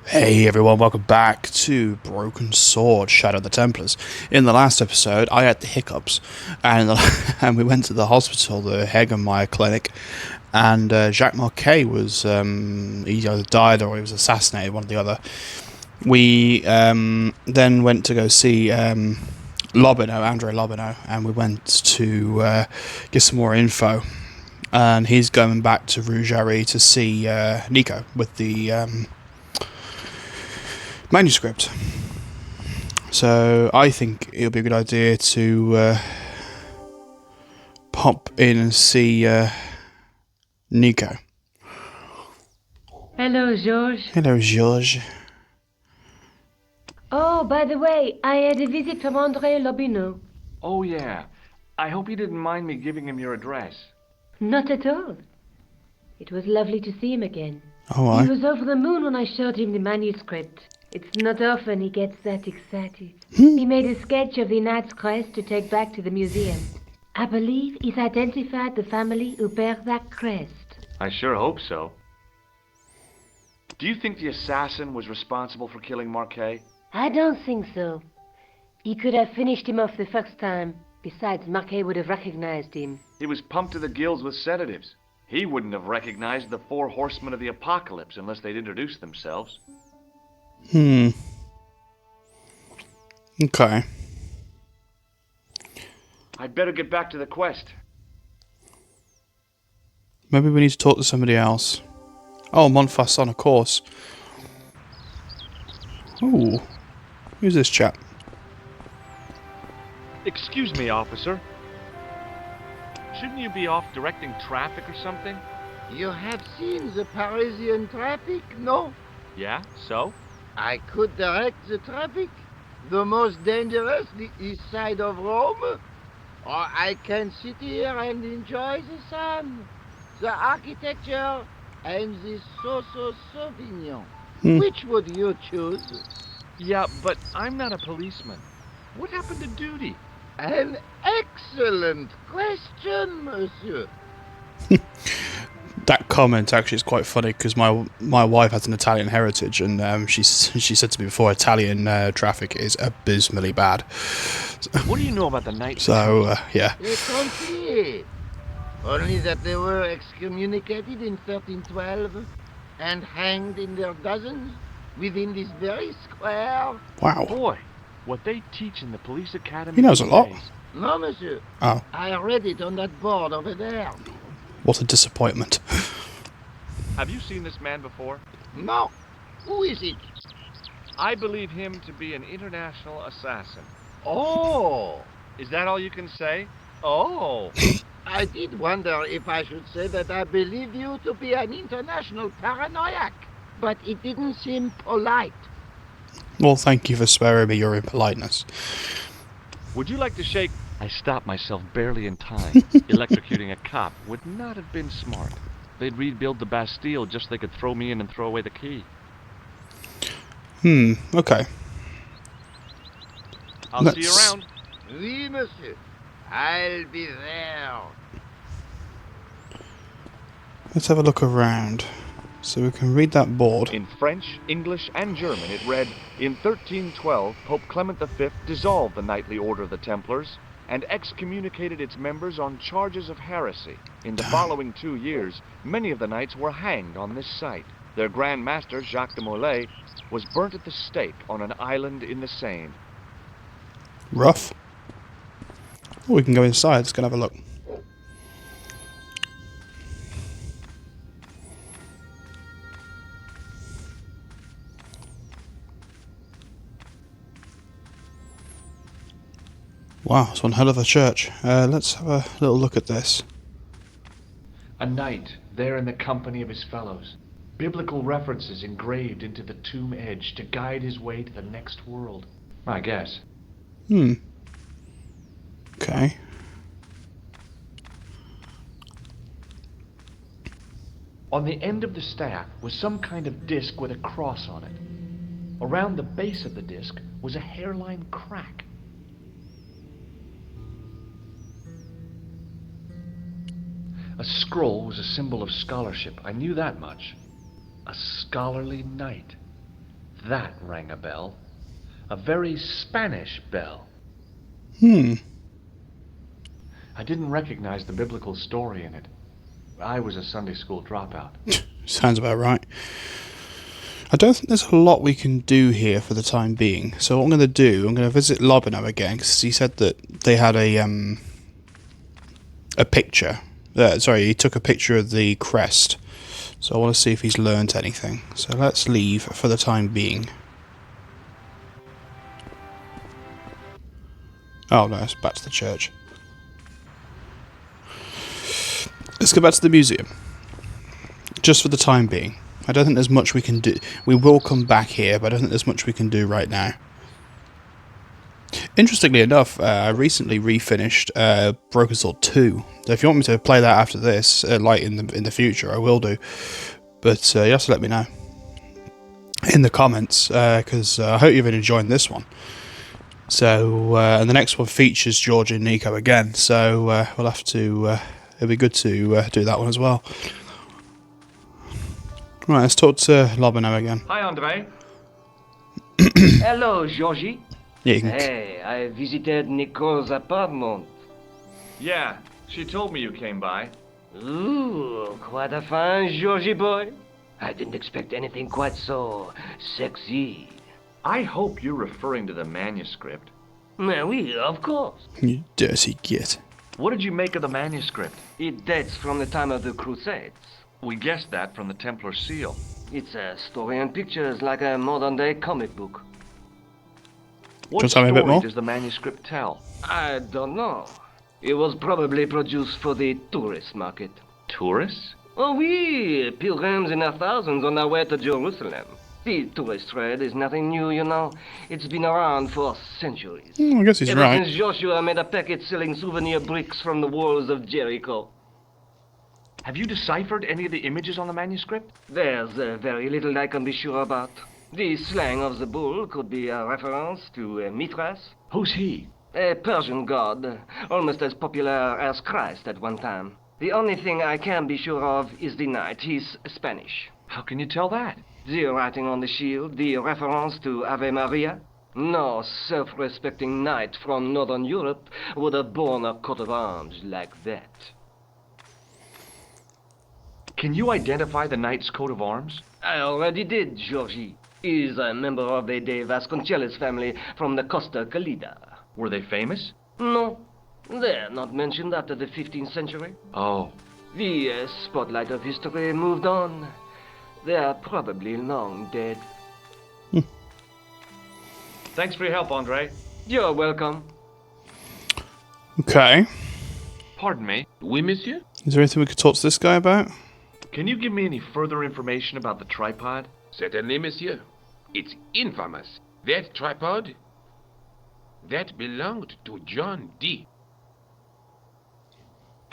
Hey everyone, welcome back to Broken Sword, Shadow of the Templars. In the last episode, I had the hiccups, and and we went to the hospital, the Hegemeyer Clinic, and Jacques Marquet was, he either died or he was assassinated, one or the other. We then went to go see Lobineau, Andre Lobineau, and we went to get some more info. And he's going back to Rougerie to see Nico with the manuscript. So I think it would be a good idea to pop in and see Nico. Hello, George. Hello, George. Oh, by the way, I had a visit from Andre Lobineau. Oh, yeah. I hope you didn't mind me giving him your address. Not at all. It was lovely to see him again. Oh, He was over the moon when I showed him the manuscript. It's not often he gets that excited. He made a sketch of the knight's crest to take back to the museum. I believe he's identified the family who bear that crest. I sure hope so. Do you think the assassin was responsible for killing Marquet? I don't think so. He could have finished him off the first time. Besides, Marquet would have recognized him. He was pumped to the gills with sedatives. He wouldn't have recognized the four horsemen of the apocalypse unless they'd introduced themselves. Okay. I'd better get back to the quest. Maybe we need to talk to somebody else. Oh, Montfaucon, of course. Ooh. Who's this chap? Excuse me, officer. Shouldn't you be off directing traffic or something? You have seen the Parisian traffic, no? Yeah, so? I could direct the traffic. The most dangerous, the east side of Rome. Or I can sit here and enjoy the sun, the architecture, and the Sauvignon. Which would you choose? Yeah, but I'm not a policeman. What happened to duty? An excellent question, monsieur. That comment actually is quite funny because my wife has an Italian heritage, and she said to me before, Italian traffic is abysmally bad. What do you know about the Knights? So yeah. Les Templiers. Only that they were excommunicated in 1312 and hanged in their dozens within this very square. Wow. Boy, what they teach in the police academy. He knows a lot. No, monsieur. Oh, I read it on that board over there. what a disappointment. Have you seen this man before? No. Who is it? I believe him to be an international assassin. Oh. Is that all you can say? Oh. I did wonder if I should say that I believe you to be an international paranoiac, but it didn't seem polite. Well, thank you for sparing me your impoliteness. Would you like to shake? I stopped myself barely in time. Electrocuting a cop would not have been smart. They'd rebuild the Bastille just so they could throw me in and throw away the key. Okay. I'll see you around. Oui, monsieur. I'll be there. Let's have a look around. So we can read that board. In French, English, and German, it read, in 1312, Pope Clement V dissolved the knightly order of the Templars and excommunicated its members on charges of heresy. In the following 2 years, many of the knights were hanged on this site. Their Grand Master, Jacques de Molay, was burnt at the stake on an island in the Seine. Rough. Oh, we can go inside. Let's go and have a look. Wow, it's one hell of a church. Let's have a little look at this. A knight, there in the company of his fellows. Biblical references engraved into the tomb edge to guide his way to the next world. I guess. Okay. On the end of the staff was some kind of disc with a cross on it. Around the base of the disc was a hairline crack. A scroll was a symbol of scholarship. I knew that much. A scholarly knight. That rang a bell. A very Spanish bell. I didn't recognize the biblical story in it. I was a Sunday school dropout. Sounds about right. I don't think there's a lot we can do here for the time being. So what I'm going to do, I'm going to visit Lobino again, because he said that they had a picture. Sorry, he took a picture of the crest. So I want to see if he's learnt anything. So let's leave for the time being. Oh no, it's back to the church. Let's go back to the museum. Just for the time being. I don't think there's much we can do. We will come back here, but I don't think there's much we can do right now. Interestingly enough, I recently refinished Broken Sword 2. So if you want me to play that after this, like in the future, I will do. But you have to let me know in the comments, because I hope you've been enjoying this one. So, and the next one features George and Nico again. So we'll have to. It'll be good to do that one as well. Right, let's talk to Lobino again. Hi, Andre. Hello, Georgie. Yeah, you can Hey, I visited Nicole's apartment. Yeah, she told me you came by. Ooh, quite a fine Georgie boy. I didn't expect anything quite so sexy. I hope you're referring to the manuscript. Oui, of course. You dirty git. What did you make of the manuscript? It dates from the time of the Crusades. We guessed that from the Templar seal. It's a story and pictures like a modern-day comic book. What Can you tell me a bit story more? does the manuscript tell? I don't know. It was probably produced for the tourist market. Tourists? Oh, oui, pilgrims in their thousands on their way to Jerusalem. The tourist trade is nothing new, you know. It's been around for centuries. I guess he's Ever right. since Joshua made a packet selling souvenir bricks from the walls of Jericho. Have you deciphered any of the images on the manuscript? There's very little I can be sure about. The slang of the bull could be a reference to Mithras, Who's he? a Persian god, almost as popular as Christ at one time. The only thing I can be sure of is the knight. He's Spanish. How can you tell that? The writing on the shield, the reference to Ave Maria. No self-respecting knight from Northern Europe would have borne a coat of arms like that. Can you identify the knight's coat of arms? I already did, Georgie. He's a member of the De Vasconcelos family from the Costa Calida. Were they famous? No, they're not mentioned after the 15th century. Oh, The spotlight of history moved on. They're probably long dead. thanks for your help, Andre. You're welcome. Okay. Pardon me. Oui, monsieur? Is there anything we could talk to this guy about? Can you give me any further information about the tripod? Certainly, monsieur. It's infamous. That tripod, that belonged to John Dee.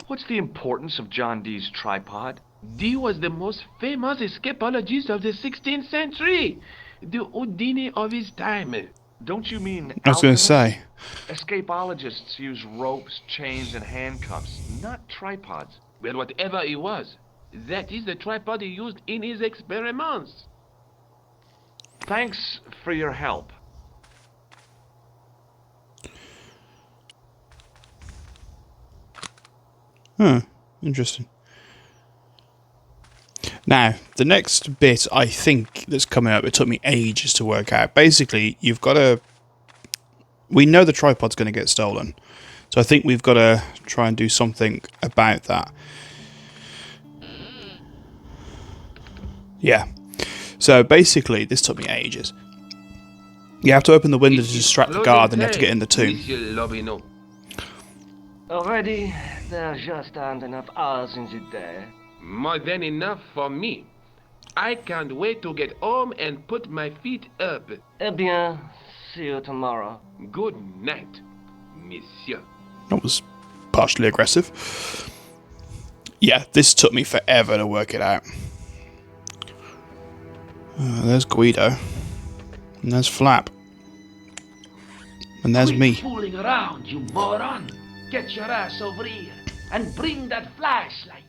What's the importance of John Dee's tripod? Dee was the most famous escapologist of the 16th century. The Houdini of his time. Don't you mean I was going to alchemists? say. Escapologists use ropes, chains, and handcuffs, not tripods. Well, whatever he was, that is the tripod he used in his experiments. Thanks for your help. Huh. Interesting. Now, the next bit I think that's coming up, it took me ages to work out. Basically, you've got to... We know the tripod's going to get stolen. So I think we've got to try and do something about that. Yeah. So basically, this took me ages. You have to open the window to distract the guard, then you have to get in the tomb. Monsieur Lobino. Already, there just aren't enough hours in the day. More than enough for me. I can't wait to get home and put my feet up. Eh bien, see you tomorrow. Good night, monsieur. That was partially aggressive. Yeah, this took me forever to work it out. There's Guido. And there's Flap. And there's Quit me. fooling around, you moron! Get your ass over here and bring that flashlight.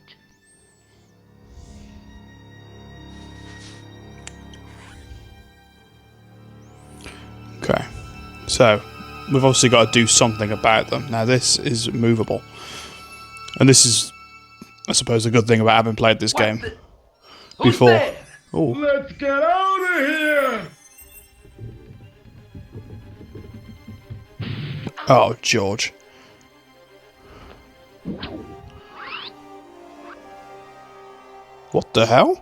So, we've obviously got to do something about them. Now, this is movable. And this is, I suppose, a good thing about having played this game Who's before. there? Oh, Let's get out of here! oh, George. What the hell?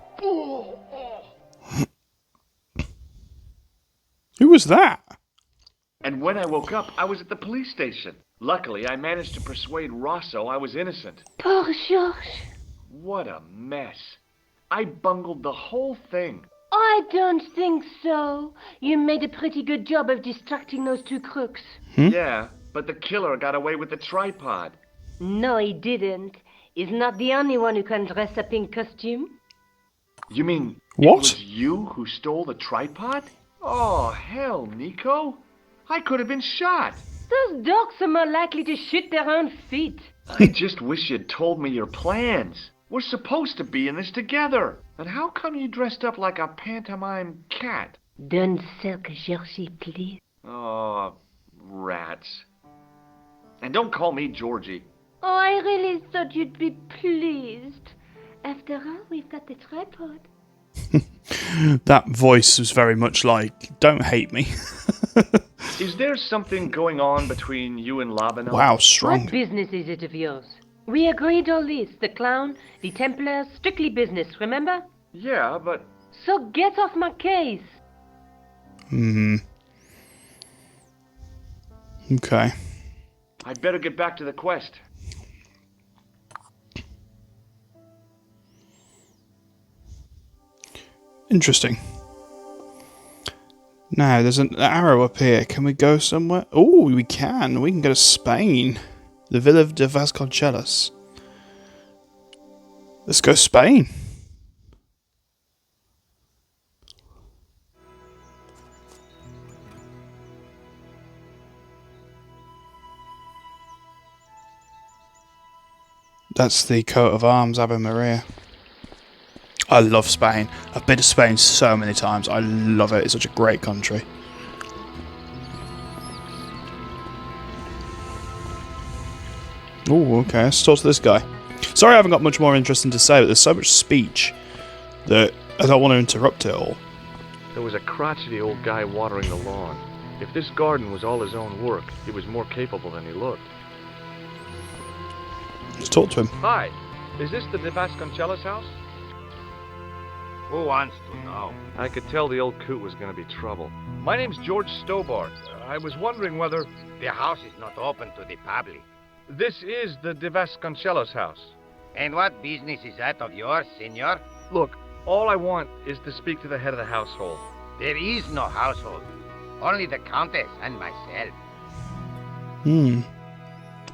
Who was that? And when I woke up, I was at the police station. Luckily, I managed to persuade Rosso I was innocent. Poor George. What a mess. I bungled the whole thing. I don't think so. You made a pretty good job of distracting those two crooks. Yeah, but the killer got away with the tripod. No, he didn't. He's not the only one who can dress up in costume. You mean What? it was you who stole the tripod? Oh, hell, Nico. I could have been shot. Those dogs are more likely to shoot their own feet. I just wish you'd told me your plans. We're supposed to be in this together. And how come you dressed up like a pantomime cat? Don't sulk, Georgie, please. Oh, rats. And don't call me Georgie. Oh, I really thought you'd be pleased. After all, we've got the tripod. That voice was very much like, don't hate me. Is there something going on between you and Labano? Wow, strong. What business is it of yours? We agreed all this. The clown, the Templars, strictly business, remember? Yeah, but So get off my case. Okay. I'd better get back to the quest. Interesting. Now, there's an arrow up here. Can we go somewhere? Oh, we can. We can go to Spain. The Villa de Vasconcelos. Let's go Spain. That's the coat of arms, Ave Maria. I love Spain. I've been to Spain so many times. I love it. It's such a great country. Oh, okay. Let's talk to this guy. Sorry I haven't got much more interesting to say, but there's so much speech that I don't want to interrupt it all. There was a crotchety old guy watering the lawn. If this garden was all his own work, he was more capable than he looked. Let's talk to him. Hi, is this the De Vasconcelos house? Who wants to know? I could tell the old coot was going to be trouble. My name's George Stobbart. I was wondering whether... The house is not open to the public. This is the De Vasconcelos house. And what business is that of yours, senor? Look, all I want is to speak to the head of the household. There is no household. Only the Countess and myself.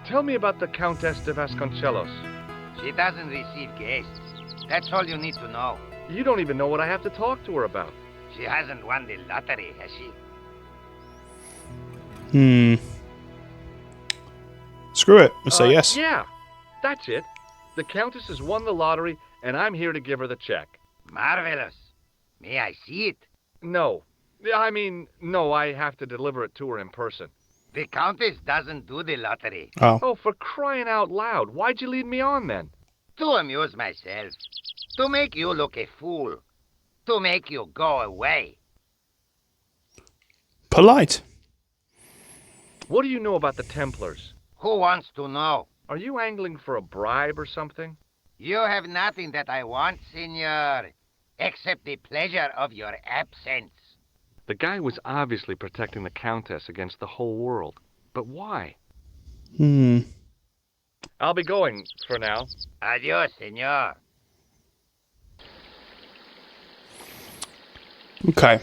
Tell me about the Countess de Vasconcelos. She doesn't receive guests. That's all you need to know. You don't even know what I have to talk to her about. She hasn't won the lottery, has she? Screw it. Let's say yes. Yeah, that's it. The Countess has won the lottery, and I'm here to give her the check. Marvelous. May I see it? No. No, I have to deliver it to her in person. The Countess doesn't do the lottery. Oh. Oh, for crying out loud. Why'd you lead me on then? To amuse myself. To make you look a fool. To make you go away. Polite. What do you know about the Templars? Who wants to know? Are you angling for a bribe or something? You have nothing that I want, senor, except the pleasure of your absence. The guy was obviously protecting the Countess against the whole world. But why? I'll be going for now. Adios, senor. Okay.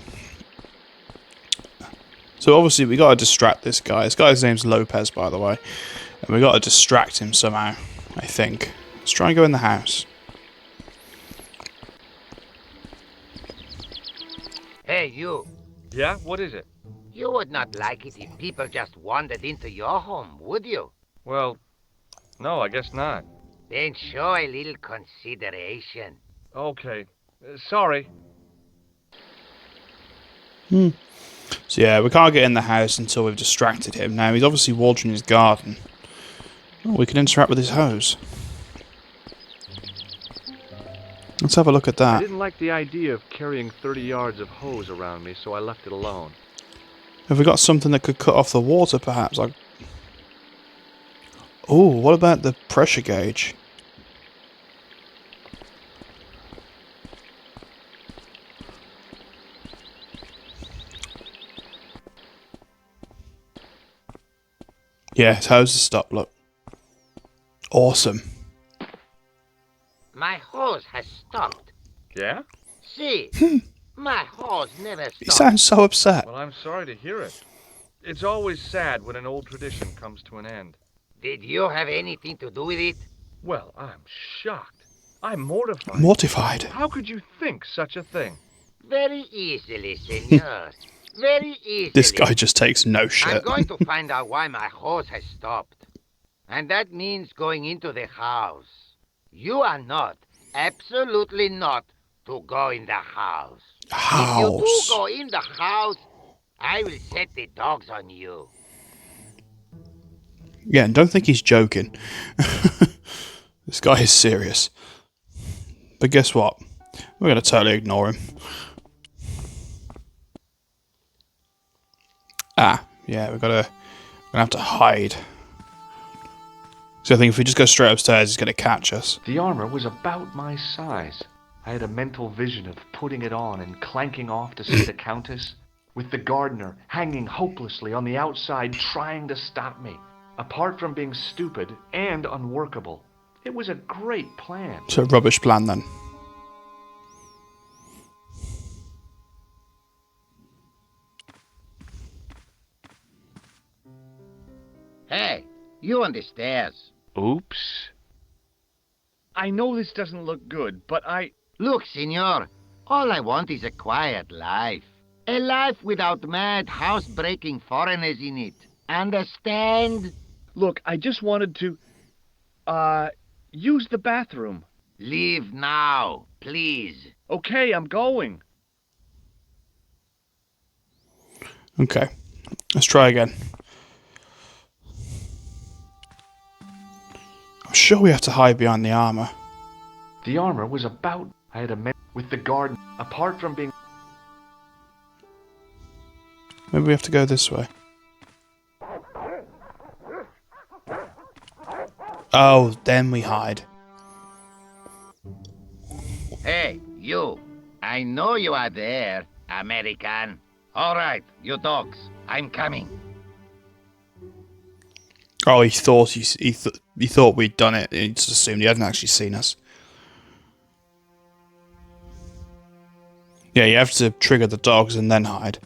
So obviously we gotta distract this guy. This guy's name's Lopez, by the way. And we gotta distract him somehow, I think. Let's try and go in the house. Hey, you. Yeah? What is it? You would not like it if people just wandered into your home, would you? Well, no, I guess not. Then show a little consideration. Okay. Sorry. So yeah, we can't get in the house until we've distracted him. Now, he's obviously watering his garden. Oh, we can interact with his hose. Let's have a look at I that. didn't like the idea of carrying 30 yards of hose around me, so I left it alone. Have we got something that could cut off the water, perhaps? Like, oh, what about the pressure gauge? Yeah, his hose has stopped, look. Awesome. My hose has stopped. Yeah? See, my hose never He stopped. sounds so upset. Well, I'm sorry to hear it. It's always sad when an old tradition comes to an end. Did you have anything to do with it? Well, I'm shocked. I'm mortified. Mortified. How could you think such a thing? Very easily, senor. Very easily. This guy just takes no I'm shit. going to find out why my hose has stopped. And that means going into the house. You are not, absolutely not, to go in the house. If you do House. go in the house, I will set the dogs on you. Yeah, and don't think he's joking. This guy is serious. But guess what? We're going to totally ignore him. Ah, yeah, we're gonna have to hide. So I think if we just go straight upstairs, he's going to catch us. The armor was about my size. I had a mental vision of putting it on and clanking off to see the Countess, with the gardener hanging hopelessly on the outside trying to stop me. Apart from being stupid and unworkable, it was a great plan. So rubbish plan then. Hey, you on the stairs. Oops. I know this doesn't look good, but Look, senor, all I want is a quiet life. A life without mad, house-breaking foreigners in it. Understand? Look, I just wanted to, use the bathroom. Leave now, please. Okay, I'm going. Okay, let's try again. I'm sure we have to hide behind the armor. The armor was about... I had with the garden, apart from being... Maybe we have to go this way. Oh, then we hide. Hey, you. I know you are there, American. All right, you dogs. I'm coming. Oh, he thought he thought we'd done it. He just assumed he hadn't actually seen us. Yeah, you have to trigger the dogs and then hide.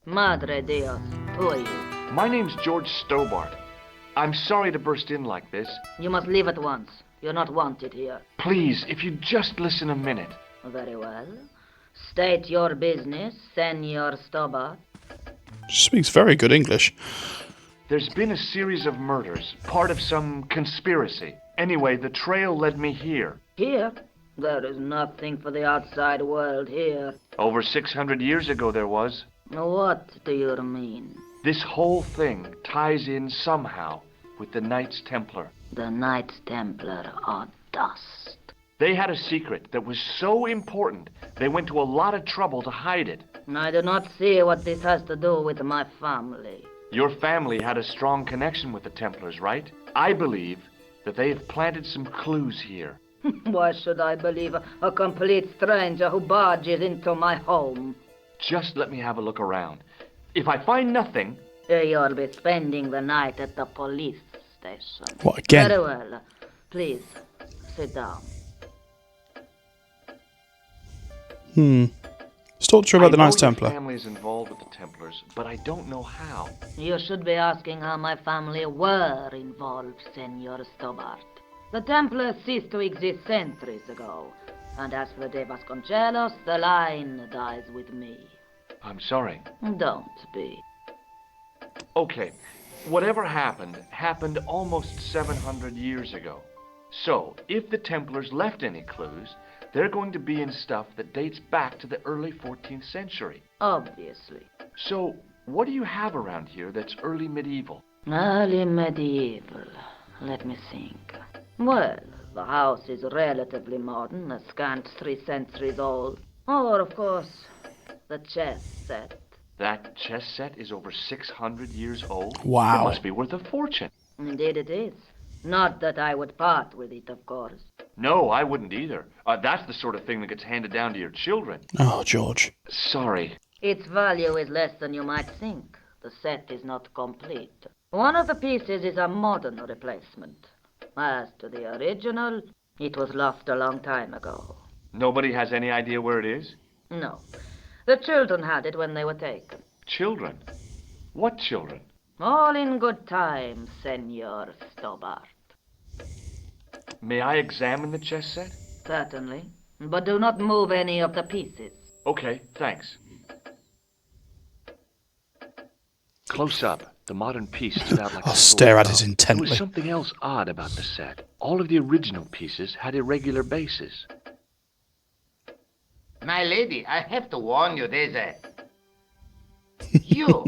Madre Dios, who are you? My name's George Stobbart. I'm sorry to burst in like this. You must leave at once. You're not wanted here. Please, if you'd just listen a minute. Very well. State your business, Senor Stobbart. She speaks very good English. There's been a series of murders, part of some conspiracy. Anyway, the trail led me here. Here? There is nothing for the outside world here. Over 600 years ago there was. What do you mean? This whole thing ties in somehow with the Knights Templar. The Knights Templar are dust. They had a secret that was so important, they went to a lot of trouble to hide it. I do not see what this has to do with my family. Your family had a strong connection with the Templars, right? I believe that they have planted some clues here. Why should I believe a complete stranger who barges into my home? Just let me have a look around. If I find nothing... You'll be spending the night at the police station. What, again? Very well. Please, sit down. Let's talk to you about the Knights Templar. My family is involved with the Templars, but I don't know how. You should be asking how my family were involved, Senor Stobbart. The Templars ceased to exist centuries ago, and as for De Vasconcelos, the line dies with me. I'm sorry. Don't be. Okay, whatever happened almost 700 years ago. So, if the Templars left any clues, They're going to be in stuff that dates back to the early 14th century. Obviously. So, what do you have around here that's early medieval? Early medieval. Let me think. Well, the house is relatively modern, a scant 3 centuries old. Or, of course, the chess set. That chess set is over 600 years old? Wow. It must be worth a fortune. Indeed it is. Not that I would part with it, of course. No, I wouldn't either. That's the sort of thing that gets handed down to your children. Oh, George. Sorry. Its value is less than you might think. The set is not complete. One of the pieces is a modern replacement. As to the original, it was lost a long time ago. Nobody has any idea where it is? No. The children had it when they were taken. Children? What children? All in good time, Senor Stobbart. May I examine the chess set? Certainly. But do not move any of the pieces. Okay, thanks. Close up, the modern piece stood out like I'll a stare at sore it thumb. intently. There was something else odd about the set. All of the original pieces had irregular bases. My lady, I have to warn you, there's a... You!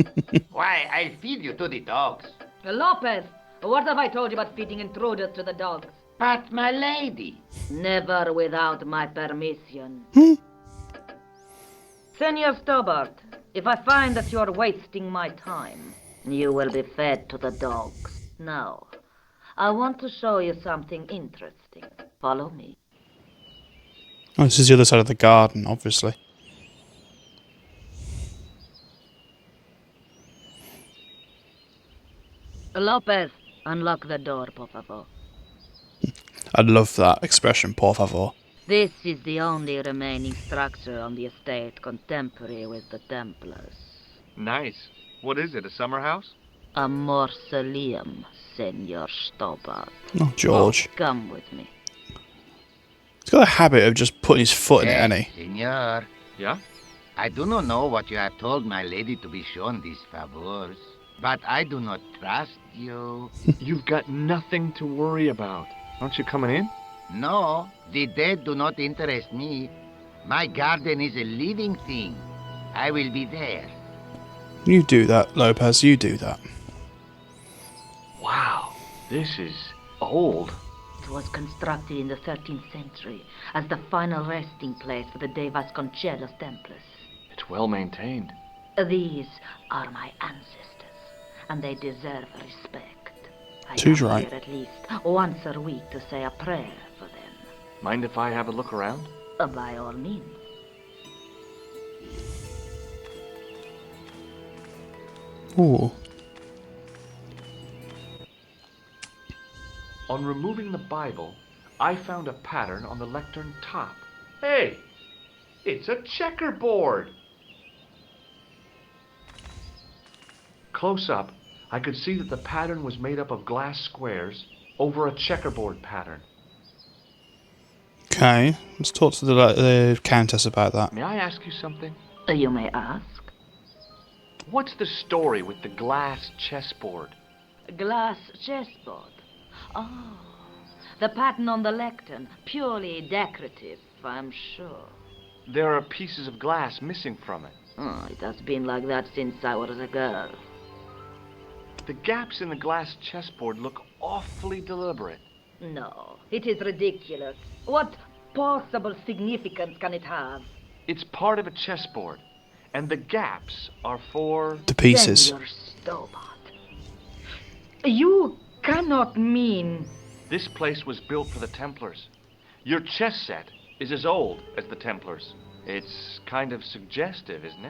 Why, I'll feed you to the dogs. Lopez, what have I told you about feeding intruders to the dogs? But, my lady... Never without my permission. Senor Stobbart, if I find that you're wasting my time, you will be fed to the dogs. Now, I want to show you something interesting. Follow me. Oh, this is the other side of the garden, obviously. Lopez, unlock the door, por favor. I love that expression, por favor. This is the only remaining structure on the estate contemporary with the Templars. Nice. What is it, a summer house? A mausoleum, Senor Stobbart. Oh, George. Come with me. He's got a habit of just putting his foot in it, ain't he? Senor, Yeah? I do not know what you have told my lady to be shown these favors, but I do not trust you. You've got nothing to worry about. Aren't you coming in? No, the dead do not interest me. My garden is a living thing. I will be there. You do that, Lopez, you do that. Wow, this is old. It was constructed in the 13th century as the final resting place for the De Vasconcelos Templars. It's well maintained. These are my ancestors, and they deserve respect. I Two's come right. here at least once a week to say a prayer for them. Mind if I have a look around? By all means. Ooh. On removing the Bible, I found a pattern on the lectern top. Hey! It's a checkerboard! Close up, I could see that the pattern was made up of glass squares over a checkerboard pattern. Okay, let's talk to the Countess about that. May I ask you something? You may ask. What's the story with the glass chessboard? Glass chessboard. Oh, the pattern on the lectern. Purely decorative, I'm sure. There are pieces of glass missing from it. Oh, it has been like that since I was a girl. The gaps in the glass chessboard look awfully deliberate. No, it is ridiculous. What possible significance can it have? It's part of a chessboard, and the gaps are for... The pieces. Senor Stobbart. You cannot mean... This place was built for the Templars. Your chess set is as old as the Templars. It's kind of suggestive, isn't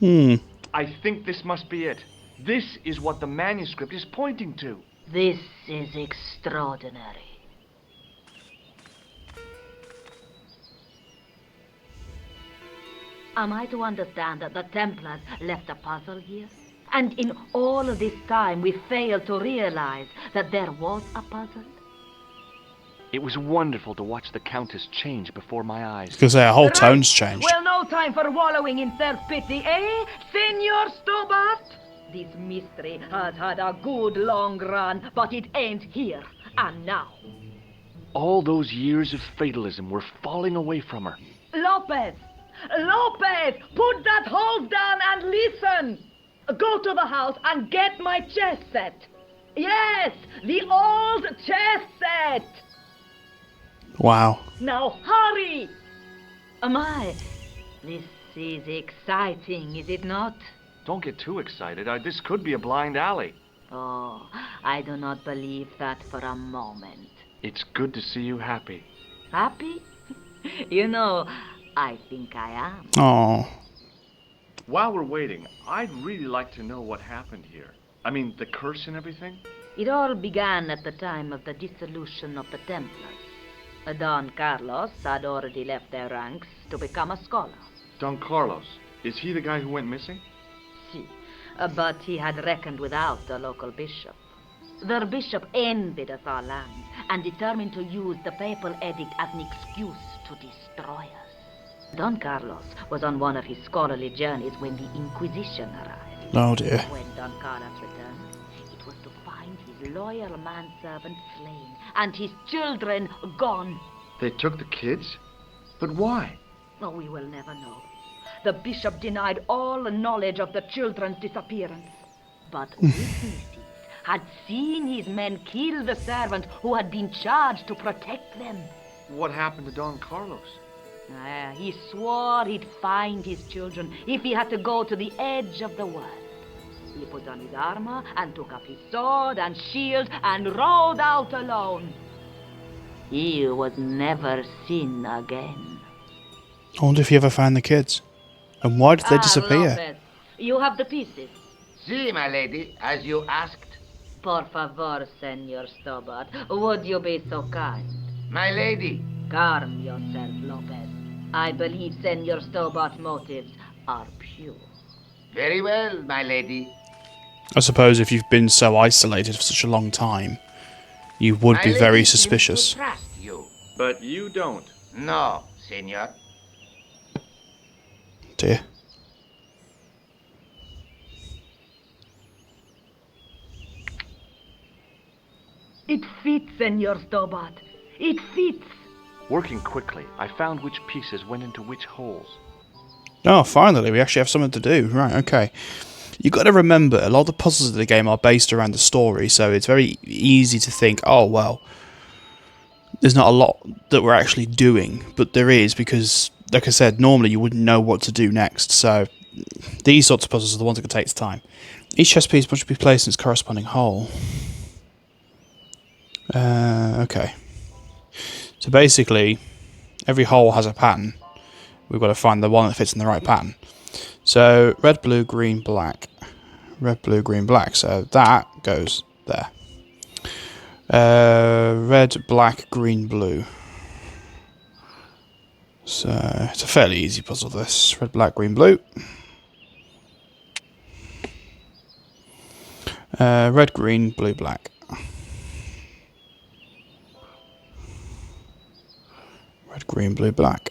it? I think this must be it. This is what the manuscript is pointing to. This is extraordinary. Am I to understand that the Templars left a puzzle here? And in all of this time we failed to realize that there was a puzzle? It was wonderful to watch the Countess change before my eyes. Because their whole Right. tone's changed. Well, no time for wallowing in self-pity, eh, Senor Stobbart? This mystery has had a good long run, but it ain't here and now. All those years of fatalism were falling away from her. Lopez! Lopez! Put that hose down and listen! Go to the house and get my chess set. Yes, the old chess set! Wow. Now hurry! My, this is exciting, is it not? Don't get too excited. This could be a blind alley. Oh, I do not believe that for a moment. It's good to see you happy. Happy? You know, I think I am. Oh. While we're waiting, I'd really like to know what happened here. I mean, the curse and everything? It all began at the time of the dissolution of the Templars. Don Carlos had already left their ranks to become a scholar. Don Carlos. Is he the guy who went missing? Si, but he had reckoned without the local bishop. Their bishop envied us our lands and determined to use the papal edict as an excuse to destroy us. Don Carlos was on one of his scholarly journeys when the Inquisition arrived. Oh dear. When Don Carlos returned, it was to find his loyal manservant slain and his children gone. They took the kids? But why? Oh, we will never know. The bishop denied all knowledge of the children's disappearance. But witnesses had seen his men kill the servant who had been charged to protect them. What happened to Don Carlos? He swore he'd find his children if he had to go to the edge of the world. He put on his armor and took up his sword and shield and rode out alone. He was never seen again. I wonder if you ever found the kids. And why did they disappear? Lopez, you have the pieces. Si, my lady, as you asked. Por favor, Senor Stobbart, would you be so kind? My lady. Calm yourself, Lopez. I believe Senor Stobbart's motives are pure. Very well, my lady. I suppose if you've been so isolated for such a long time, you would My be lady very seems to suspicious. trust you. But you don't. No, senor. Dear. It fits, Senor Stobbart. It fits. Working quickly, I found which pieces went into which holes. Oh, finally, we actually have something to do. Right, okay. You've got to remember, a lot of the puzzles of the game are based around the story, so it's very easy to think, oh, well, there's not a lot that we're actually doing, but there is, because, like I said, normally you wouldn't know what to do next, so these sorts of puzzles are the ones that can take time. Each chess piece must be placed in its corresponding hole. Okay. So basically, every hole has a pattern. We've got to find the one that fits in the right pattern. So, red, blue, green, black. Red, blue, green, black. So that goes there. Red, black, green, blue. So, it's a fairly easy puzzle, this. Red, black, green, blue. Red, green, blue, black. Red, green, blue, black.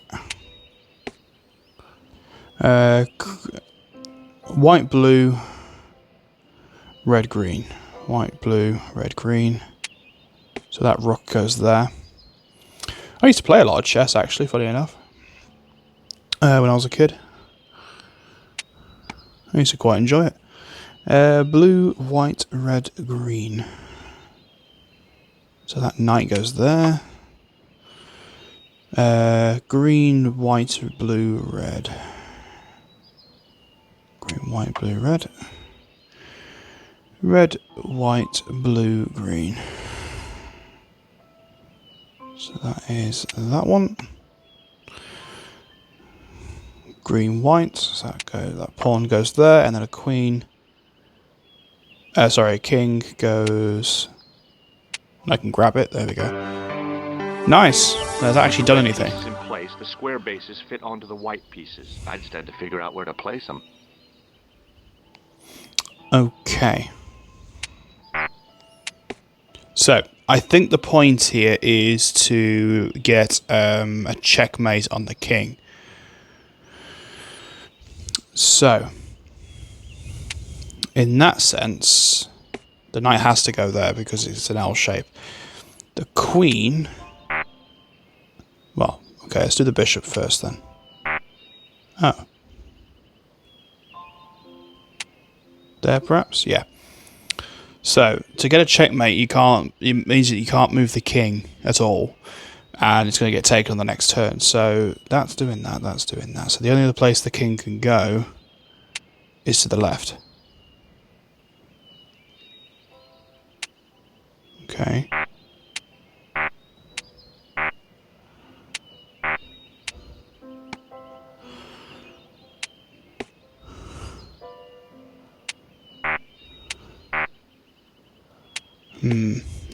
White, blue, red, green. White, blue, red, green. So that rook goes there. I used to play a lot of chess, actually, funny enough. When I was a kid. I used to quite enjoy it. Blue, white, red, green. So that knight goes there. Green, white, blue, red. Green, white, blue, red. Red, white, blue, green. So that is that one. Green, white. So that pawn goes there, and then a queen. Sorry, a king goes. I can grab it. There we go. Nice. That's actually done anything. Pieces in place, the square bases fit onto the white pieces. I just had to figure out where to place them. Okay. So, I think the point here is to get a checkmate on the king. So, in that sense, the knight has to go there because it's an L shape. The queen Well, okay, let's do the bishop first then. Oh. There, perhaps? Yeah. So, to get a checkmate, it means that you can't move the king at all. And it's going to get taken on the next turn. So, that's doing that, that's doing that. So, the only other place the king can go is to the left. Okay.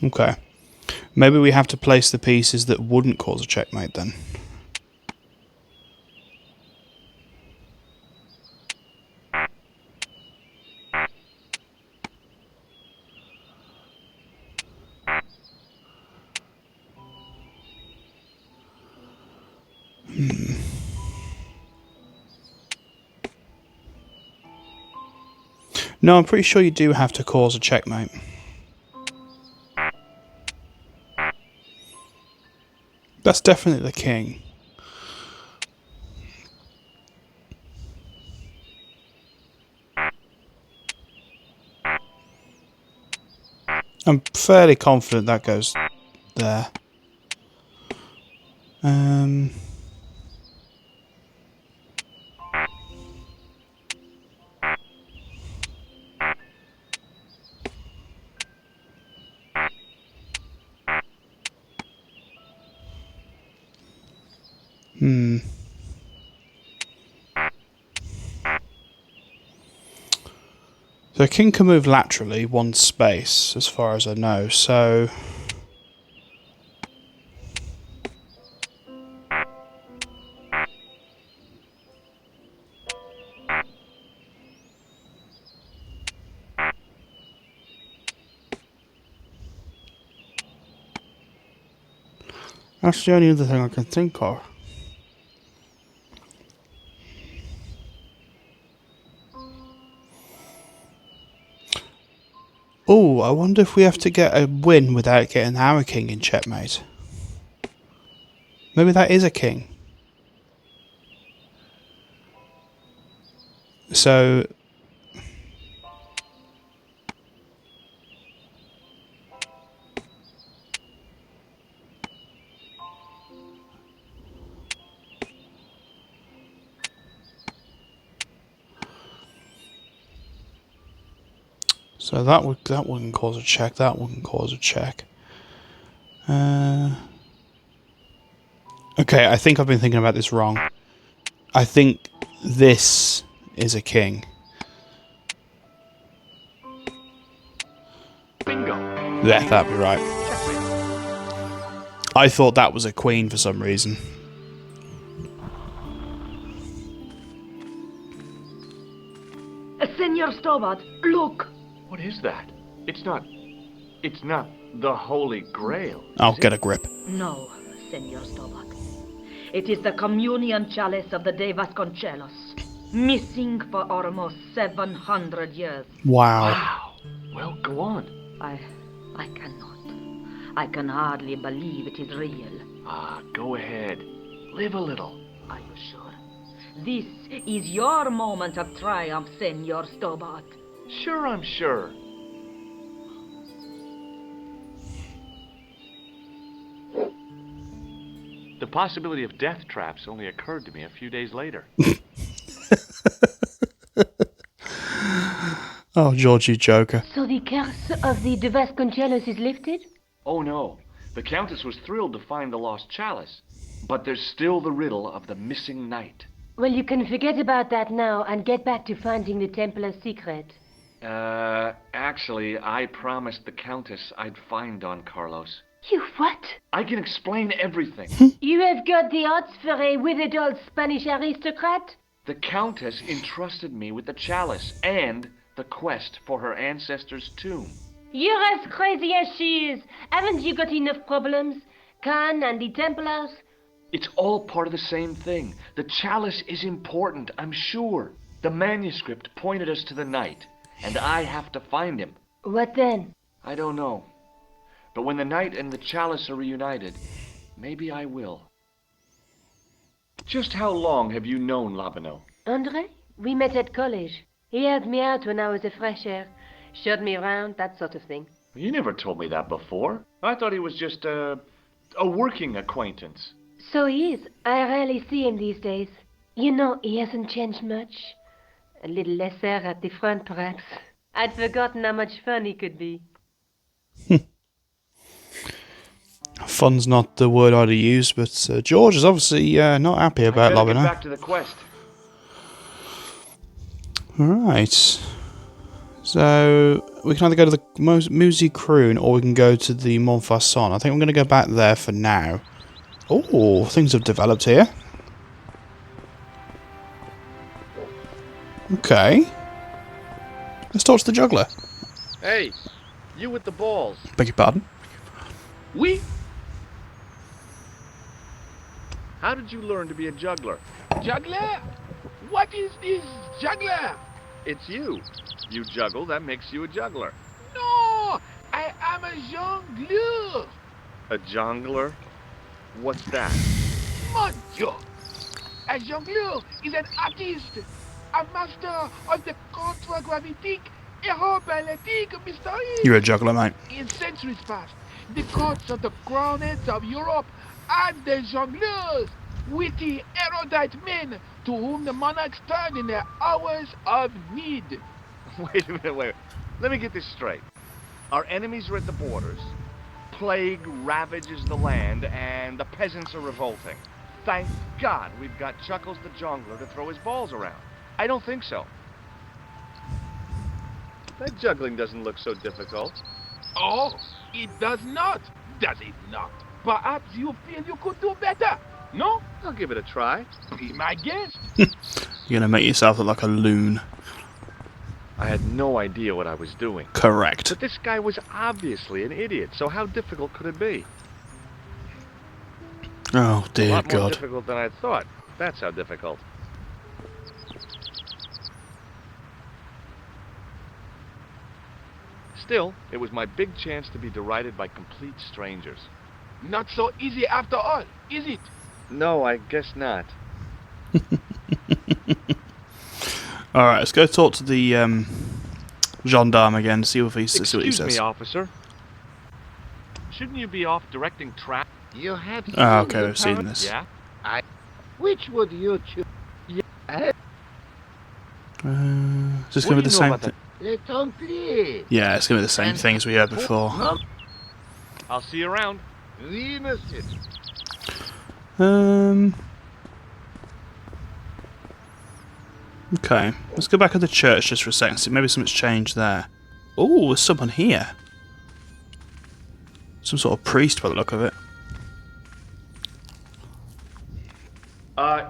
Okay. Maybe we have to place the pieces that wouldn't cause a checkmate then. No, I'm pretty sure you do have to cause a checkmate. That's definitely the king. I'm fairly confident that goes there. The king can move laterally one space, as far as I know, so... That's the only other thing I can think of. Oh, I wonder if we have to get a win without getting our king in checkmate. Maybe that is a king. So... So that wouldn't cause a check, that wouldn't cause a check. Okay, I think I've been thinking about this wrong. I think this is a king. Bingo. Yeah, that'd be right. I thought that was a queen for some reason. Senor Stobbart, look! What is that? It's not the Holy Grail. Oh, get a grip. No, Senor Stobbart. It is the communion chalice of the De Vasconcelos, missing for almost 700 years. Wow. Wow. Well, go on. I cannot. I can hardly believe it is real. Go ahead. Live a little. Are you sure? This is your moment of triumph, Senor Stobbart. Sure, I'm sure. The possibility of death traps only occurred to me a few days later. Oh, George, you joker. So the curse of the De Vasconcelos is lifted? Oh no, the Countess was thrilled to find the lost chalice. But there's still the riddle of the missing knight. Well, you can forget about that now and get back to finding the Templar's secret. Actually, I promised the Countess I'd find Don Carlos. You what? I can explain everything. You have got the odds for a withered old Spanish aristocrat? The Countess entrusted me with the chalice and the quest for her ancestor's tomb. You're as crazy as she is. Haven't you got enough problems? Khan and the Templars? It's all part of the same thing. The chalice is important, I'm sure. The manuscript pointed us to the knight, and I have to find him. What then? I don't know. But when the knight and the chalice are reunited, maybe I will. Just how long have you known Labino? Andre? We met at college. He helped me out when I was a fresher. Showed me around, that sort of thing. You never told me that before. I thought he was just a working acquaintance. So he is. I rarely see him these days. You know, he hasn't changed much. A little lesser at the front, perhaps. I'd forgotten how much fun he could be. Fun's not the word I'd use, but George is obviously not happy about Get Labino. back to the quest. Alright. So, we can either go to the Musi Kroon or we can go to the Montfaucon. I think I'm going to go back there for now. Oh, things have developed here. Okay. Let's talk to the juggler. Hey, you with the balls. Beg your pardon? We? How did you learn to be a juggler? Juggler? What is this juggler? It's you. You juggle, that makes you a juggler. No, I am a jongleur. A jongler? What's that? Mon Dieu. A jongleur is an artist, a master of the contragravitic aeroballetic mystery. You're a juggler, mate. In centuries past, the courts of the crownheads of Europe and the jongleurs, witty, erudite men to whom the monarchs turn in their hours of need. Wait a minute, wait. Let me get this straight. Our enemies are at the borders, plague ravages the land, and the peasants are revolting. Thank God we've got Chuckles the Jongler to throw his balls around. I don't think so. That juggling doesn't look so difficult. Oh, it does not, does it not? Perhaps you feel you could do better, no? I'll give it a try. Be my guest. You're going to make yourself look like a loon. I had no idea what I was doing. Correct. But this guy was obviously an idiot, so how difficult could it be? Oh, A dear lot more God. difficult than I thought. That's how difficult. Still, it was my big chance to be derided by complete strangers. Not so easy after all, is it? No, I guess not. Alright, let's go talk to the gendarme again, see what he says. Excuse me, officer. Shouldn't you be off directing traffic? You have seen Oh, okay, the we've seen town- this. Yeah? Which would you choose? Is this What going to be do the you know same about thing? Les Templiers. Yeah, it's going to be the same And- thing as we heard before. I'll see you around. Oui, monsieur. Okay, let's go back to the church just for a second, see maybe something's changed there. Oh, there's someone here. Some sort of priest by the look of it.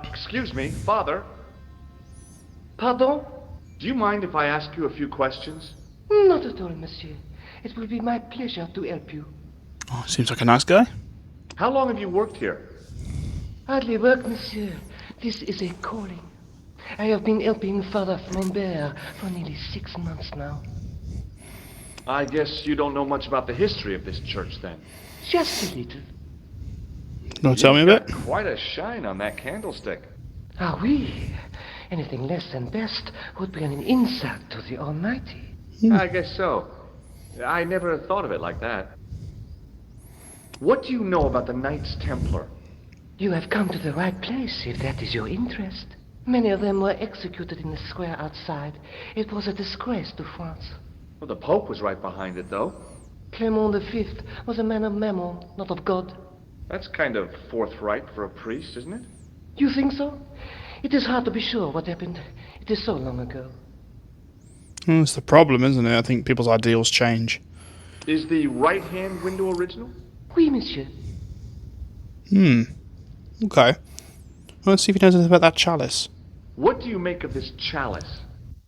Excuse me, Father. Pardon? Do you mind if I ask you a few questions? Not at all, monsieur. It will be my pleasure to help you. Oh, seems like a nice guy. How long have you worked here? Hardly work, monsieur. This is a calling. I have been helping Father Flambert for nearly 6 months now. I guess you don't know much about the history of this church, then. Just a little. You want to tell me a You've bit? got quite a shine on that candlestick. Ah, oui. Anything less than best would be an insult to the Almighty. I guess so. I never thought of it like that. What do you know about the Knights Templar? You have come to the right place, if that is your interest. Many of them were executed in the square outside. It was a disgrace to France. Well, the Pope was right behind it, though. Clement V was a man of mammon, not of God. That's kind of forthright for a priest, isn't it? You think so? It is hard to be sure what happened. It is so long ago. That's the problem, isn't it? I think people's ideals change. Is the right-hand window original? Oui, monsieur. Okay. Well, let's see if he knows anything about that chalice. What do you make of this chalice?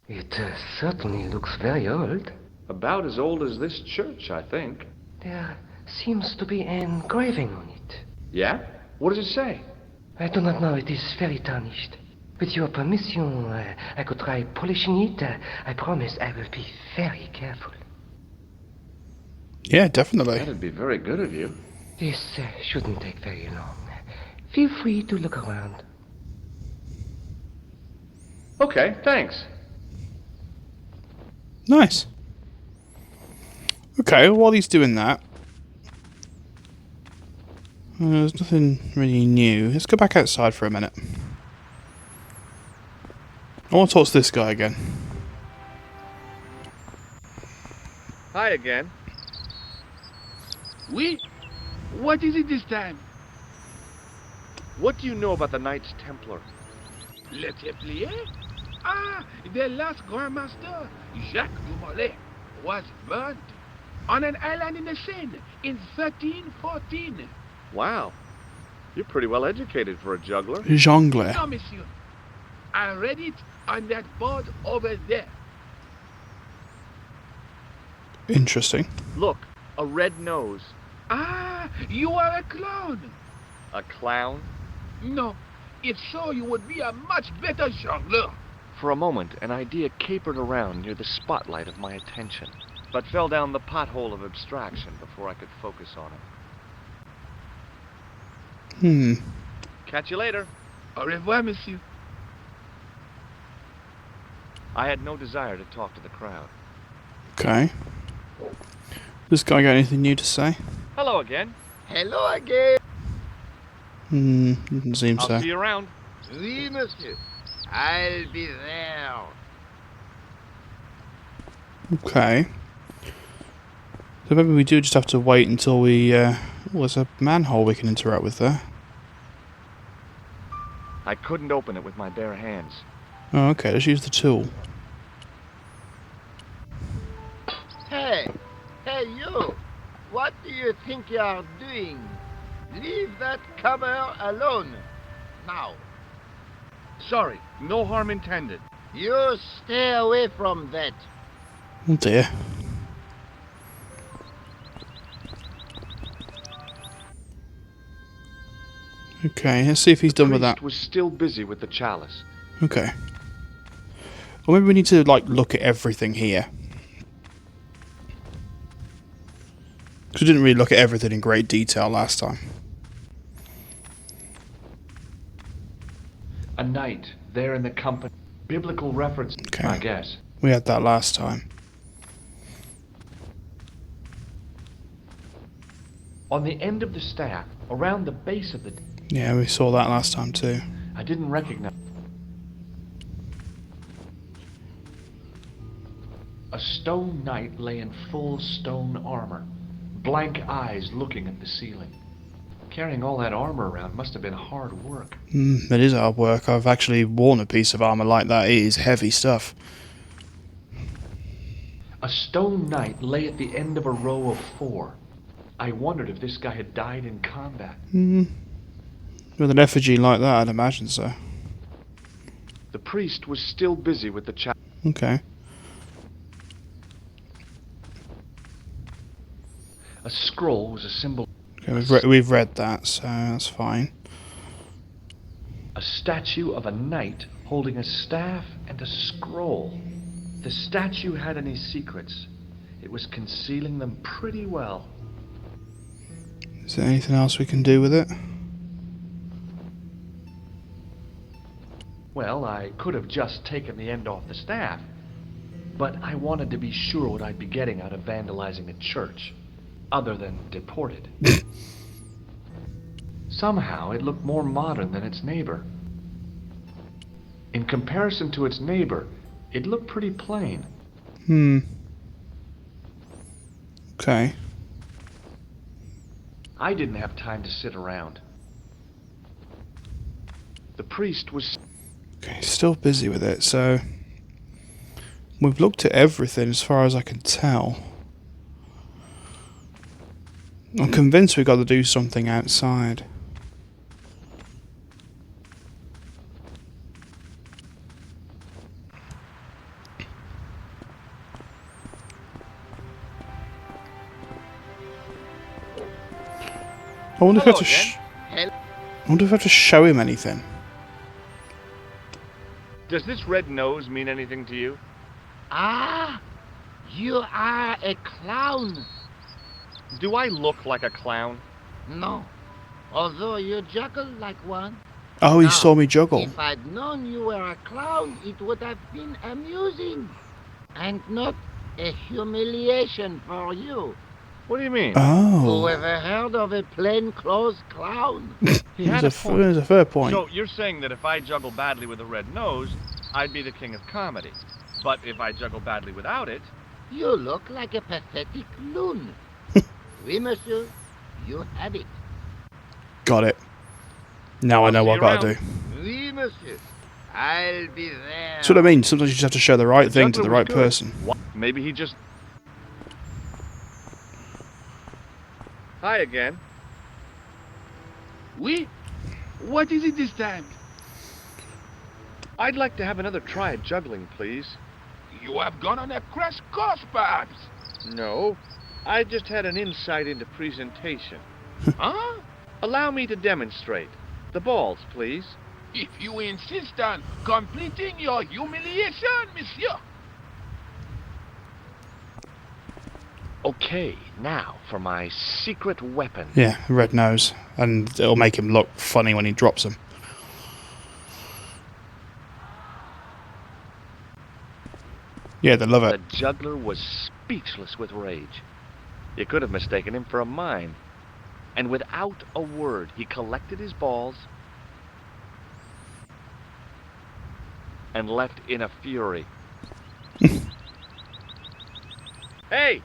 It certainly looks very old. About as old as this church, I think. There seems to be an engraving on it. Yeah? What does it say? I do not know. It is very tarnished. With your permission, I could try polishing it. I promise I will be very careful. Yeah, definitely. That'd be very good of you. This shouldn't take very long. Feel free to look around. Okay, thanks. Nice. Okay, while he's doing that, there's nothing really new. Let's go back outside for a minute. I want to talk to this guy again. Hi again. Oui? What is it this time? What do you know about the Knights Templar? Le Templier? Ah, the last Grand Master, Jacques Dumoulin, was burnt on an island in the Seine in 1314. Wow. You're pretty well educated for a juggler. Jongleur. No, monsieur. I read it on that board over there. Interesting. Look, a red nose. Ah, you are a clown. A clown? No, if so, you would be a much better jongleur. For a moment, an idea capered around near the spotlight of my attention, but fell down the pothole of abstraction before I could focus on it. Catch you later. Au revoir, monsieur. I had no desire to talk to the crowd. Okay. This guy got anything new to say? Hello again. Hello again. Doesn't seem I'll so. see you around. Oui, monsieur. I'll be there. Okay. So maybe we do just have to wait until we, there's a manhole we can interact with there. I couldn't open it with my bare hands. Oh, okay, let's use the tool. Hey, you. What do you think you are doing? Leave that cover alone. Now. Sorry, no harm intended. You stay away from that. Oh dear. Okay, let's see if he's done with that. The priest was still busy with the chalice. Okay. Or maybe we need to, like, look at everything here. Because we didn't really look at everything in great detail last time. A knight, there in the company. Biblical reference, Okay. I guess. We had that last time. On the end of the staff, around the base of the... Yeah, we saw that last time too. I didn't recognize... A stone knight lay in full stone armor, blank eyes looking at the ceiling. Carrying all that armor around must have been hard work. It is hard work. I've actually worn a piece of armour like that. It is heavy stuff. A stone knight lay at the end of a row of 4. I wondered if this guy had died in combat. With an effigy like that, I'd imagine so. The priest was still busy with the chalice. Okay. A scroll was a symbol. Okay, we've read that, so that's fine. A statue of a knight holding a staff and a scroll. The statue had any secrets. It was concealing them pretty well. Is there anything else we can do with it? Well, I could have just taken the end off the staff, but I wanted to be sure what I'd be getting out of vandalizing a church, other than deported. Somehow, it looked more modern than its neighbor. In comparison to its neighbor, it looked pretty plain. Okay. I didn't have time to sit around. The priest was... Okay, still busy with it, so... We've looked at everything as far as I can tell. I'm convinced we've got to do something outside. I wonder if I have to I wonder if I have to show him anything. Does this red nose mean anything to you? Ah, you are a clown. Do I look like a clown? No, although you juggle like one. Oh, he Now, saw me juggle. If I'd known you were a clown, it would have been amusing. And not a humiliation for you. What do you mean? Oh. Whoever heard of a plainclothes clown? He had a There's point. a fair point. So you're saying that if I juggle badly with a red nose, I'd be the king of comedy. But if I juggle badly without it, You look like a pathetic loon. Oui, monsieur. You have it. Got it. Now I know what I gotta do. Oui, monsieur. I'll be there. That's what I mean. Sometimes you just have to show the right thing to juggler the was right good. person. Maybe he just... Hi again. Oui? What is it this time? I'd like to have another try at juggling, please. You have gone on a crash course, perhaps? No, I just had an insight into presentation. Huh? Allow me to demonstrate. The balls, please. If you insist on completing your humiliation, monsieur. Okay, now for my secret weapon. Yeah, red nose. And it'll make him look funny when he drops them. Yeah, they love The it. juggler was speechless with rage. You could have mistaken him for a mime. And without a word, he collected his balls and left in a fury. Hey!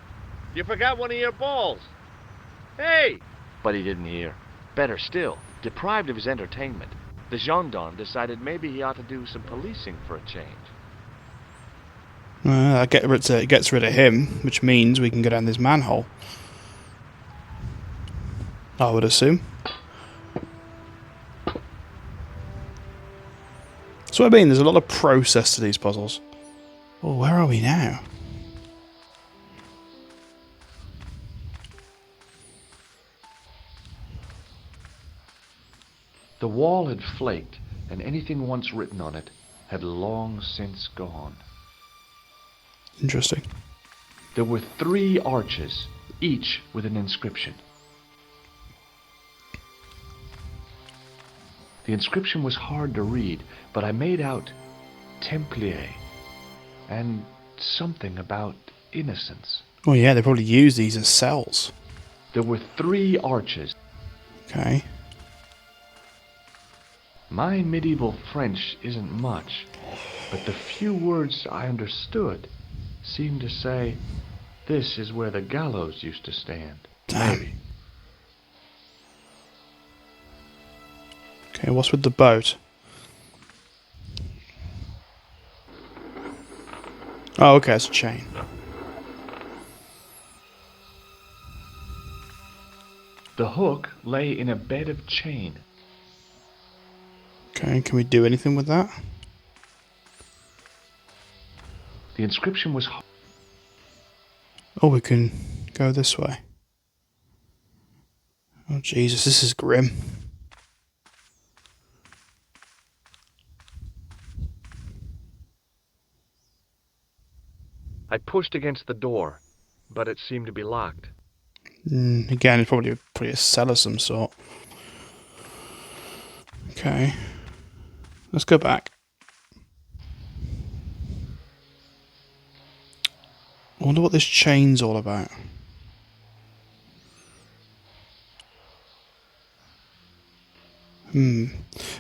You forgot one of your balls! Hey! But he didn't hear. Better still, deprived of his entertainment, the gendarme decided maybe he ought to do some policing for a change. It gets rid of him, which means we can go down this manhole. I would assume. That's what I mean, there's a lot of process to these puzzles. Oh, where are we now? The wall had flaked, and anything once written on it had long since gone. Interesting. There were 3 arches, each with an inscription. The inscription was hard to read, but I made out Templier and something about innocence. Oh yeah, they probably use these as cells. There were 3 arches. Okay. My medieval French isn't much, but the few words I understood seemed to say, "This is where the gallows used to stand." Damn. Maybe. Okay, what's with the boat? Oh, okay, it's a chain. The hook lay in a bed of chain. Okay, can we do anything with that? The inscription was Oh, we can go this way. Oh, Jesus, this is grim. I pushed against the door, but it seemed to be locked. Again, it's probably a cell of some sort. Okay. Let's go back. I wonder what this chain's all about.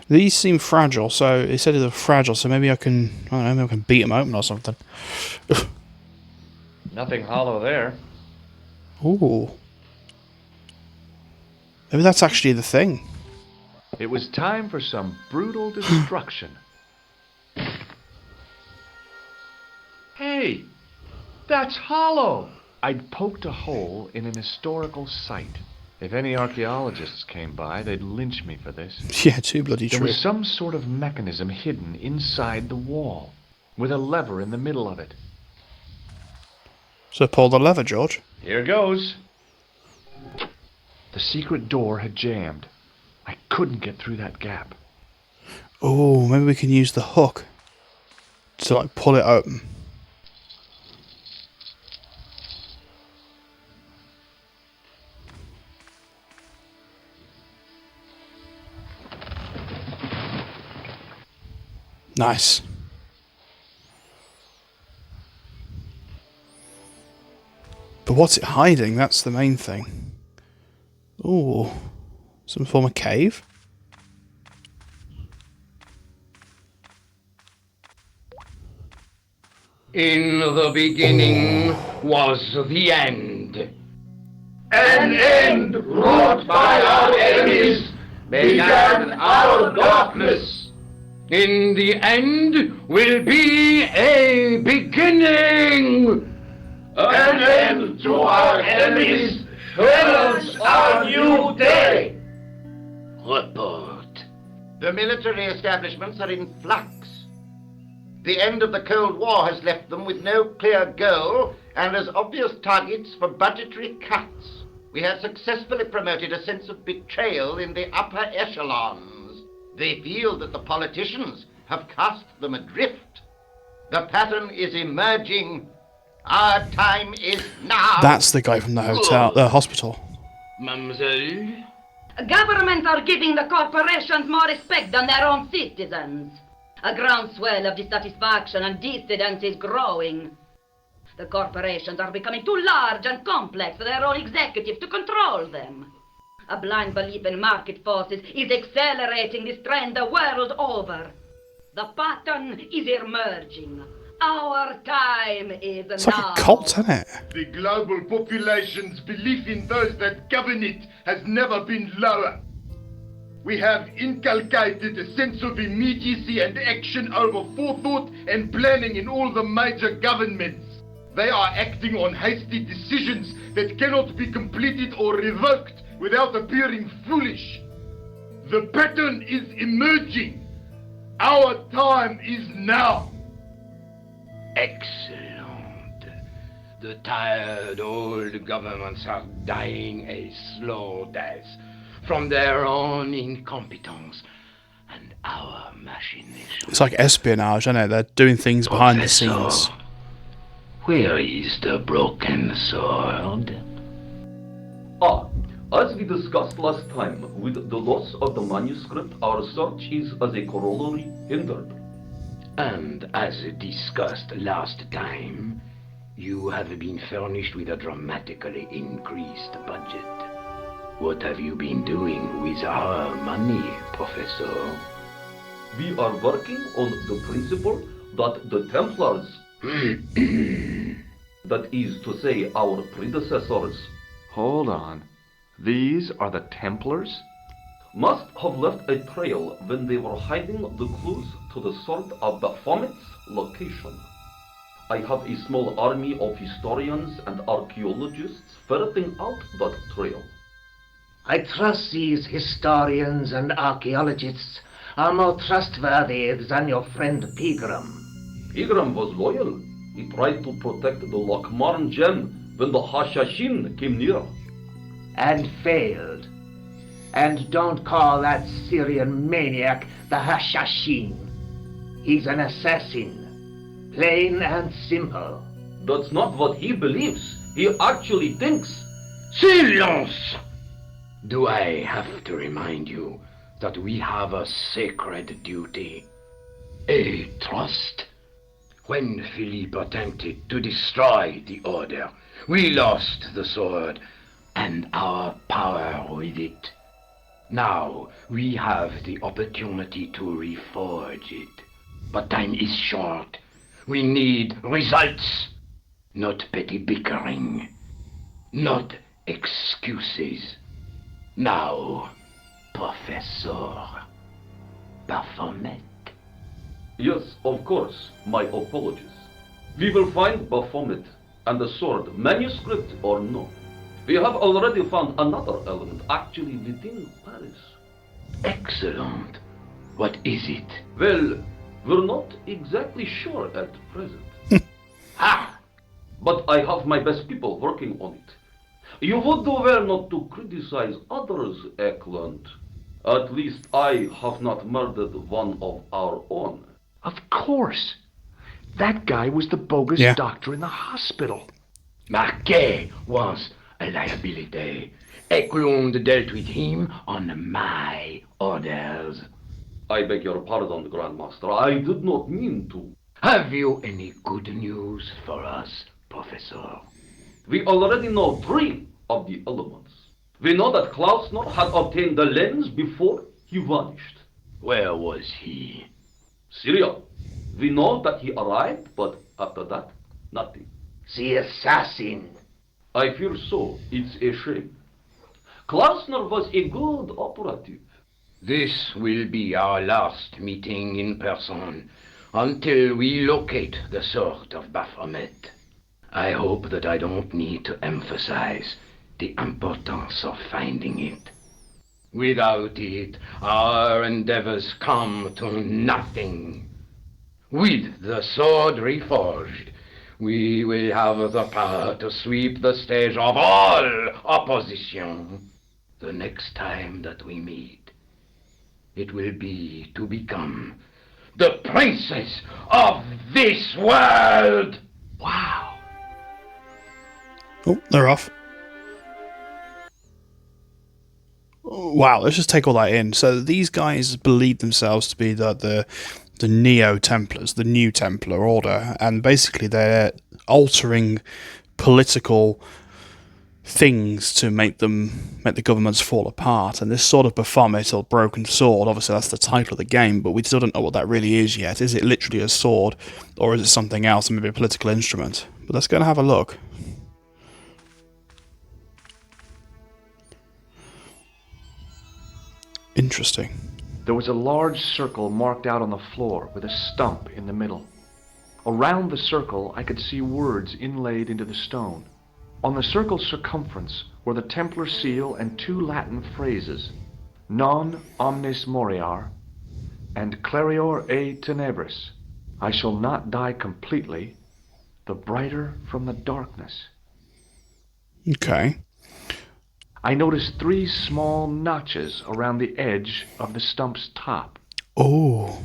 These seem fragile, so it said they're fragile, so maybe I can, I don't know, maybe I can beat them open or something. nothing hollow there. Ooh. Maybe that's actually the thing. It was time for some brutal destruction. Hey, that's hollow! I'd poked a hole in an historical site. If any archaeologists came by, they'd lynch me for this. Yeah, too bloody There true. was some sort of mechanism hidden inside the wall, with a lever in the middle of it. So pull the lever, George. Here goes. The secret door had jammed. I couldn't get through that gap. Oh, maybe we can use the hook to like pull it open. Nice. But what's it hiding? That's the main thing. Ooh. Some form of cave? In the beginning was the end. An end wrought by our enemies began our darkness. In the end will be a beginning. An end to our enemies heralds our new day. Report. The military establishments are in flux. The end of the Cold War has left them with no clear goal and as obvious targets for budgetary cuts. We have successfully promoted a sense of betrayal in the upper echelons. They feel that the politicians have cast them adrift. The pattern is emerging. Our time is now. That's the guy from the hospital. Mademoiselle? Governments are giving the corporations more respect than their own citizens. A groundswell of dissatisfaction and dissidence is growing. The corporations are becoming too large and complex for their own executives to control them. A blind belief in market forces is accelerating this trend the world over. The pattern is emerging. Our time is It's now. like a cult, isn't it? The global population's belief in those that govern it has never been lower. We have inculcated a sense of immediacy and action over forethought and planning in all the major governments. They are acting on hasty decisions that cannot be completed or revoked without appearing foolish. The pattern is emerging. Our time is now. Excellent. The tired old governments are dying a slow death from their own incompetence and our machination. It's like espionage, isn't it? They're doing things behind the scenes. Where is the broken sword? As we discussed last time, with the loss of the manuscript, our search is as a corollary hindered. And as discussed last time, you have been furnished with a dramatically increased budget. What have you been doing with our money, Professor? We are working on the principle that the Templars, that is to say, our predecessors, Hold on. These are the Templars? must have left a trail when they were hiding the clues to the sword of Baphomet's location. I have a small army of historians and archaeologists ferreting out that trail. I trust these historians and archaeologists are more trustworthy than your friend Pegram. Pegram was loyal. He tried to protect the Lochmarn gem when the Hashashin came near. And failed. And don't call that Syrian maniac the Hashashin. He's an assassin. Plain and simple. That's not what he believes. He actually thinks. Silence! Do I have to remind you that we have a sacred duty? A trust? When Philippe attempted to destroy the Order, we lost the sword and our power with it. Now we have the opportunity to reforge it. But time is short. We need results, not petty bickering, not excuses. Now, Professor Baphomet. Yes, of course. My apologies. We will find Baphomet and the sword, manuscript or no. We have already found another element actually within Paris. Excellent. What is it? Well, we're not exactly sure at present. Ha! But I have my best people working on it. You would do well not to criticize others, Eklund. At least I have not murdered one of our own. Of course. That guy was the bogus doctor in the hospital. Marquet was a liability. Eklund dealt with him on my orders. I beg your pardon, Grandmaster. I did not mean to. Have you any good news for us, Professor? We already know 3 of the elements. We know that Klausner had obtained the lens before he vanished. Where was he? Syria. We know that he arrived, but after that, nothing. The assassin. I fear so. It's a shame. Klausner was a good operative. This will be our last meeting in person until we locate the sword of Baphomet. I hope that I don't need to emphasize the importance of finding it. Without it, our endeavors come to nothing. With the sword reforged, we will have the power to sweep the stage of all opposition. The next time that we meet, it will be to become the princess of this world! Wow. Oh, they're off. Wow, let's just take all that in. So these guys believe themselves to be the Neo-Templars, the new Templar Order, and basically they're altering political things to make the governments fall apart. And this sort of Baphomet or broken sword, obviously that's the title of the game, but we still don't know what that really is yet. Is it literally a sword, or is it something else, maybe a political instrument? But let's go and have a look. Interesting. There was a large circle marked out on the floor with a stump in the middle. Around the circle, I could see words inlaid into the stone. On the circle's circumference were the Templar seal and 2 Latin phrases, Non omnis moriar and Clarior e tenebris. I shall not die completely, the brighter from the darkness. Okay. I noticed 3 small notches around the edge of the stump's top. Oh.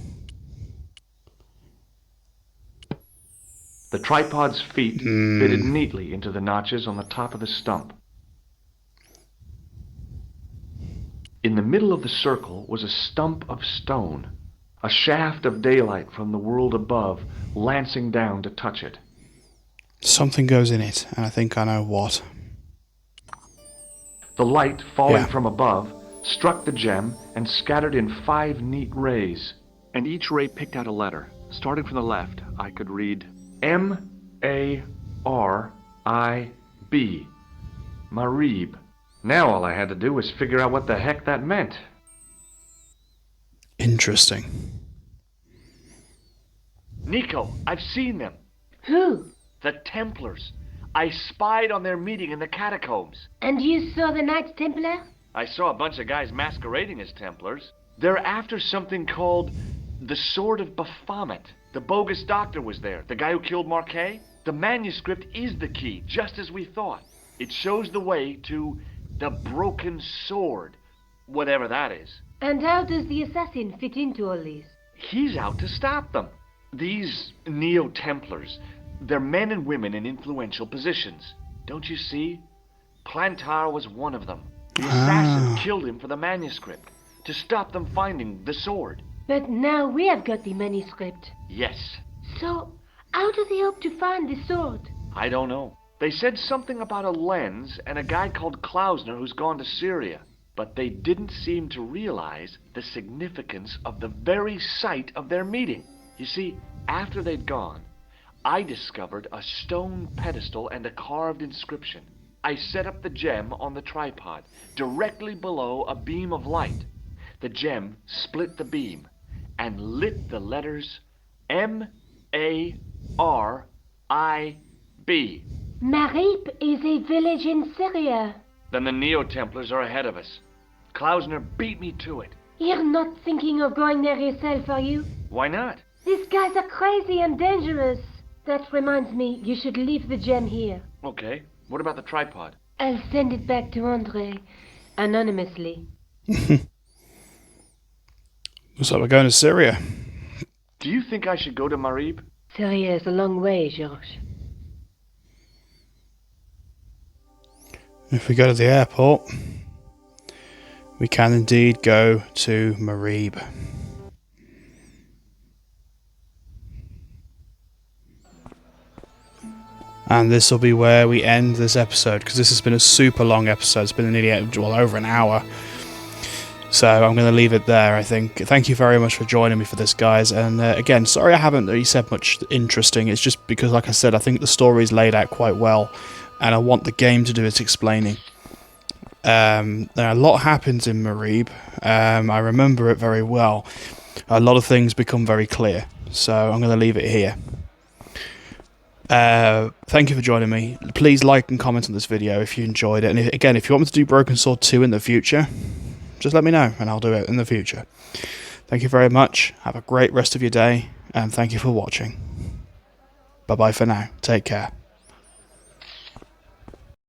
The tripod's feet fitted neatly into the notches on the top of the stump. In the middle of the circle was a stump of stone, a shaft of daylight from the world above lancing down to touch it. Something goes in it, and I think I know what. The light, falling from above, struck the gem and scattered in 5 neat rays, and each ray picked out a letter. Starting from the left, I could read M-A-R-I-B, Marib. Now all I had to do was figure out what the heck that meant. Interesting. Nico, I've seen them. Who? The Templars. I spied on their meeting in the catacombs. And you saw the Knights Templar? I saw a bunch of guys masquerading as Templars. They're after something called the Sword of Baphomet. The bogus doctor was there, the guy who killed Marquet. The manuscript is the key, just as we thought. It shows the way to the broken sword, whatever that is. And how does the assassin fit into all this? He's out to stop them. These Neo-Templars, they're men and women in influential positions. Don't you see? Plantar was one of them. The assassin killed him for the manuscript, to stop them finding the sword. But now we have got the manuscript. Yes. So, how do they hope to find the sword? I don't know. They said something about a lens and a guy called Klausner who's gone to Syria. But they didn't seem to realize the significance of the very site of their meeting. You see, after they'd gone, I discovered a stone pedestal and a carved inscription. I set up the gem on the tripod, directly below a beam of light. The gem split the beam and lit the letters M-A-R-I-B. Marib is a village in Syria. Then the Neo-Templars are ahead of us. Klausner beat me to it. You're not thinking of going there yourself, are you? Why not? These guys are crazy and dangerous. That reminds me, you should leave the gem here. Okay. What about the tripod? I'll send it back to Andre, anonymously. Looks like we're going to Syria. Do you think I should go to Marib? Syria is a long way, George. If we go to the airport, we can indeed go to Marib. And this will be where we end this episode, because this has been a super long episode. It's been nearly, well, over an hour. So I'm going to leave it there, I think. Thank you very much for joining me for this, guys. And again, sorry I haven't really said much interesting. It's just because, like I said, I think the story is laid out quite well. And I want the game to do its explaining. A lot happens in Marib. I remember it very well. A lot of things become very clear. So I'm going to leave it here. Thank you for joining me. Please like and comment on this video if you enjoyed it. And again, if you want me to do Broken Sword 2 in the future, just let me know and I'll do it in the future. Thank you very much. Have a great rest of your day, and thank you for watching. Bye bye for now. Take care.